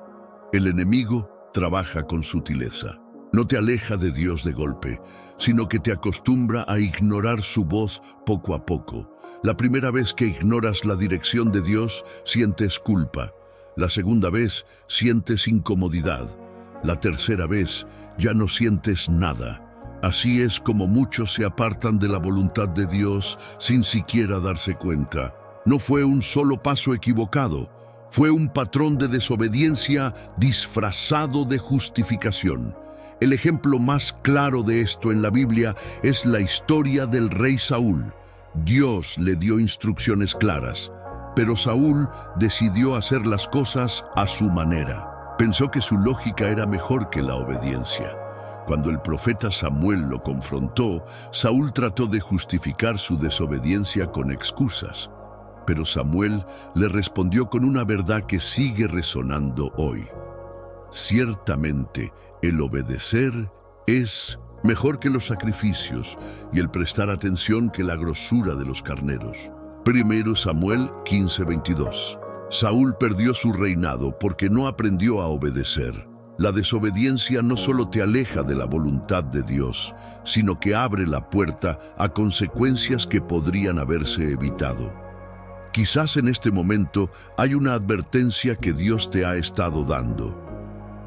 S1: El enemigo trabaja con sutileza. No te aleja de Dios de golpe, sino que te acostumbra a ignorar su voz poco a poco. La primera vez que ignoras la dirección de Dios, sientes culpa. La segunda vez, sientes incomodidad. La tercera vez, ya no sientes nada. Así es como muchos se apartan de la voluntad de Dios sin siquiera darse cuenta. No fue un solo paso equivocado, fue un patrón de desobediencia disfrazado de justificación. El ejemplo más claro de esto en la Biblia es la historia del rey Saúl. Dios le dio instrucciones claras, pero Saúl decidió hacer las cosas a su manera. Pensó que su lógica era mejor que la obediencia. Cuando el profeta Samuel lo confrontó, Saúl trató de justificar su desobediencia con excusas. Pero Samuel le respondió con una verdad que sigue resonando hoy. Ciertamente, el obedecer es mejor que los sacrificios y el prestar atención que la grosura de los carneros. 1 Samuel 15:22. Saúl perdió su reinado porque no aprendió a obedecer. La desobediencia no solo te aleja de la voluntad de Dios, sino que abre la puerta a consecuencias que podrían haberse evitado. Quizás en este momento hay una advertencia que Dios te ha estado dando.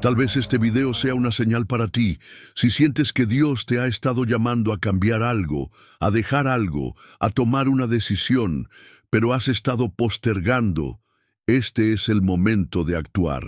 S1: Tal vez este video sea una señal para ti. Si sientes que Dios te ha estado llamando a cambiar algo, a dejar algo, a tomar una decisión, pero has estado postergando, este es el momento de actuar.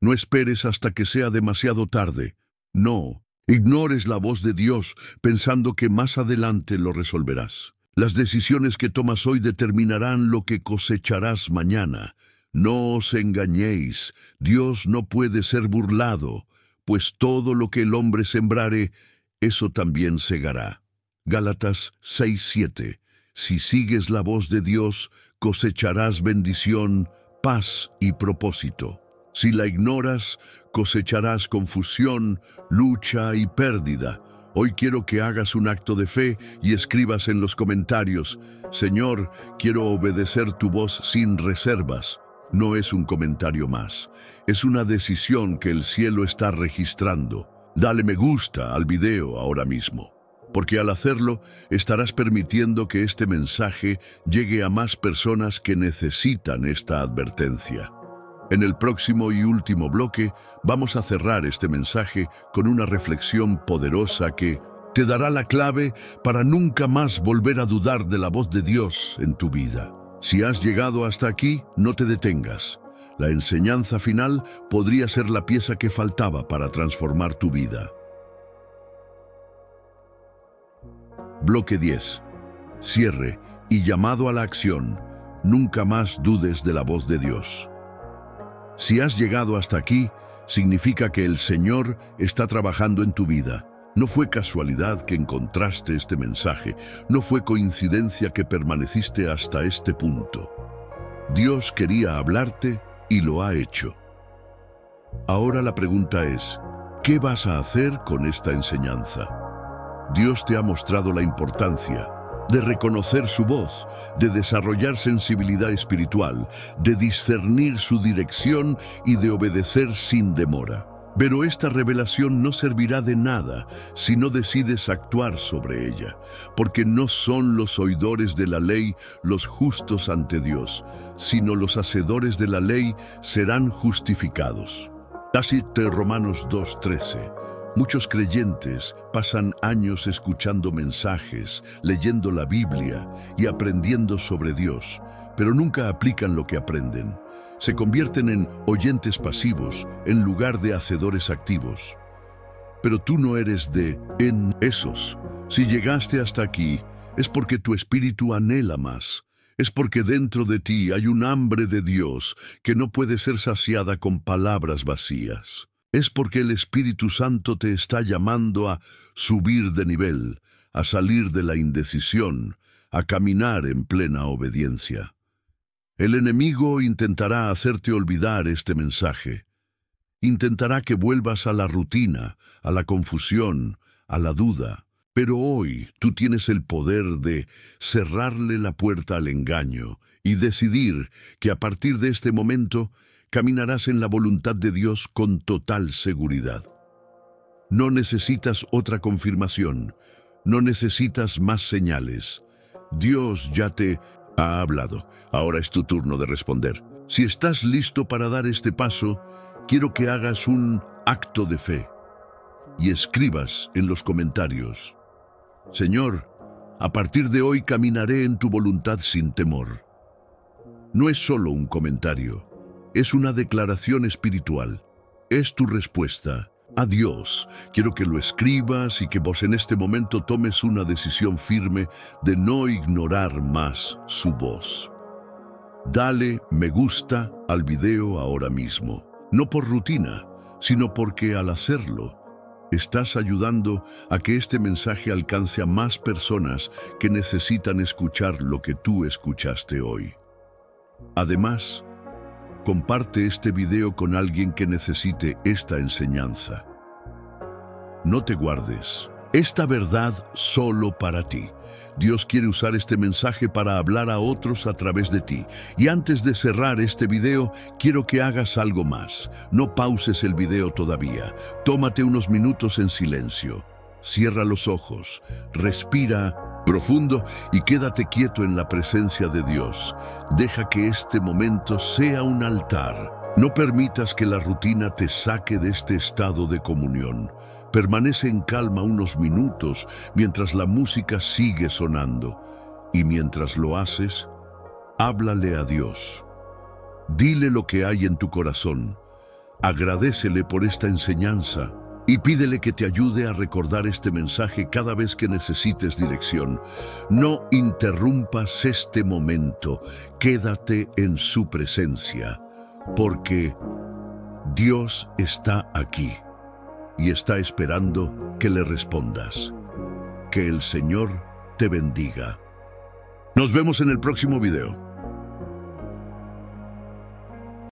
S1: No esperes hasta que sea demasiado tarde. No, ignores la voz de Dios pensando que más adelante lo resolverás. Las decisiones que tomas hoy determinarán lo que cosecharás mañana. No os engañéis, Dios no puede ser burlado, pues todo lo que el hombre sembrare, eso también segará. Gálatas 6:7. Si sigues la voz de Dios, cosecharás bendición, paz y propósito. Si la ignoras, cosecharás confusión, lucha y pérdida. Hoy quiero que hagas un acto de fe y escribas en los comentarios: Señor, quiero obedecer tu voz sin reservas. No es un comentario más, es una decisión que el cielo está registrando. Dale me gusta al video ahora mismo, porque al hacerlo estarás permitiendo que este mensaje llegue a más personas que necesitan esta advertencia. En el próximo y último bloque vamos a cerrar este mensaje con una reflexión poderosa que te dará la clave para nunca más volver a dudar de la voz de Dios en tu vida. Si has llegado hasta aquí, no te detengas. La enseñanza final podría ser la pieza que faltaba para transformar tu vida. Bloque 10. Cierre y llamado a la acción. Nunca más dudes de la voz de Dios. Si has llegado hasta aquí, significa que el Señor está trabajando en tu vida. No fue casualidad que encontraste este mensaje, no fue coincidencia que permaneciste hasta este punto. Dios quería hablarte y lo ha hecho. Ahora la pregunta es, ¿qué vas a hacer con esta enseñanza? Dios te ha mostrado la importancia de reconocer su voz, de desarrollar sensibilidad espiritual, de discernir su dirección y de obedecer sin demora. Pero esta revelación no servirá de nada si no decides actuar sobre ella, porque no son los oidores de la ley los justos ante Dios, sino los hacedores de la ley serán justificados. Cite Romanos 2:13. Muchos creyentes pasan años escuchando mensajes, leyendo la Biblia y aprendiendo sobre Dios, pero nunca aplican lo que aprenden. Se convierten en oyentes pasivos en lugar de hacedores activos. Pero tú no eres de esos. Si llegaste hasta aquí, es porque tu espíritu anhela más. Es porque dentro de ti hay un hambre de Dios que no puede ser saciada con palabras vacías. Es porque el Espíritu Santo te está llamando a subir de nivel, a salir de la indecisión, a caminar en plena obediencia. El enemigo intentará hacerte olvidar este mensaje. Intentará que vuelvas a la rutina, a la confusión, a la duda. Pero hoy tú tienes el poder de cerrarle la puerta al engaño y decidir que a partir de este momento caminarás en la voluntad de Dios con total seguridad. No necesitas otra confirmación, no necesitas más señales. Dios ya te ha hablado. Ahora es tu turno de responder. Si estás listo para dar este paso, quiero que hagas un acto de fe y escribas en los comentarios: Señor, a partir de hoy caminaré en tu voluntad sin temor. No es solo un comentario, es una declaración espiritual. Es tu respuesta a Dios. Quiero que lo escribas y que vos en este momento tomes una decisión firme de no ignorar más su voz. Dale me gusta al video ahora mismo. No por rutina, sino porque al hacerlo, estás ayudando a que este mensaje alcance a más personas que necesitan escuchar lo que tú escuchaste hoy. Además, comparte este video con alguien que necesite esta enseñanza. No te guardes esta verdad solo para ti. Dios quiere usar este mensaje para hablar a otros a través de ti. Y antes de cerrar este video, quiero que hagas algo más. No pauses el video todavía. Tómate unos minutos en silencio. Cierra los ojos, respira profundo y quédate quieto en la presencia de Dios. Deja que este momento sea un altar. No permitas que la rutina te saque de este estado de comunión. Permanece en calma unos minutos mientras la música sigue sonando. Y mientras lo haces, háblale a Dios. Dile lo que hay en tu corazón. Agradécele por esta enseñanza. Y pídele que te ayude a recordar este mensaje cada vez que necesites dirección. No interrumpas este momento. Quédate en su presencia, porque Dios está aquí y está esperando que le respondas. Que el Señor te bendiga. Nos vemos en el próximo video.